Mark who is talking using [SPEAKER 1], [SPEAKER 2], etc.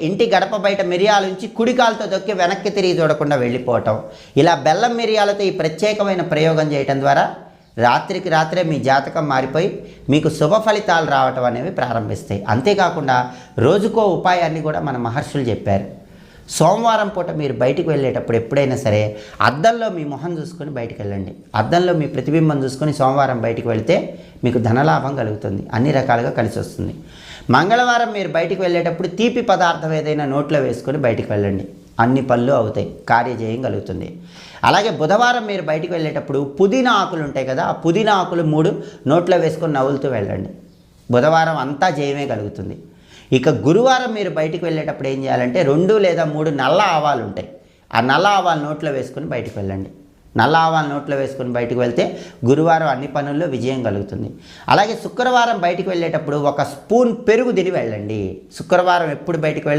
[SPEAKER 1] ఇంటి గడప బయట మిరియాలుంచి కుడికాలతో దొక్కి వెనక్కి తిరిగి చూడకుండా వెళ్ళిపోవటం. ఇలా బెల్లం మిరియాలతో ఈ ప్రత్యేకమైన ప్రయోగం చేయటం ద్వారా రాత్రికి రాత్రే మీ జాతకం మారిపోయి మీకు శుభ ఫలితాలు రావటం అనేవి ప్రారంభిస్తాయి. అంతేకాకుండా రోజుకో ఉపాయాన్ని కూడా మన మహర్షులు చెప్పారు. సోమవారం పూట మీరు బయటికి వెళ్ళేటప్పుడు ఎప్పుడైనా సరే అద్దంలో మీ మొహం చూసుకొని బయటికి వెళ్ళండి. అద్దంలో మీ ప్రతిబింబం చూసుకొని సోమవారం బయటికి వెళ్తే మీకు ధనలాభం కలుగుతుంది, అన్ని రకాలుగా కలిసి వస్తుంది. మంగళవారం మీరు బయటికి వెళ్ళేటప్పుడు తీపి పదార్థం ఏదైనా నోట్లో వేసుకొని బయటికి వెళ్ళండి, అన్ని పనులు అవుతాయి, కార్యజయం కలుగుతుంది. అలాగే బుధవారం మీరు బయటికి వెళ్ళేటప్పుడు పుదీనా ఆకులు ఉంటాయి కదా, ఆ పుదీనా ఆకులు 3 నోట్లో వేసుకొని నవ్వులుతూ వెళ్ళండి, బుధవారం అంతా జయమే కలుగుతుంది. ఇక గురువారం మీరు బయటికి వెళ్ళేటప్పుడు ఏం చేయాలంటే 2 లేదా 3 నల్ల ఆవాలు ఉంటాయి, ఆ నల్ల ఆవాలు నోట్లో వేసుకొని బయటికి వెళ్ళండి. నల్ల ఆవాలు నోట్లో వేసుకొని బయటికి వెళ్తే గురువారం అన్ని పనుల్లో విజయం కలుగుతుంది. అలాగే శుక్రవారం బయటికి వెళ్ళేటప్పుడు 1 స్పూన్ పెరుగు తిని వెళ్ళండి. శుక్రవారం ఎప్పుడు బయటికి వెళ్ళినా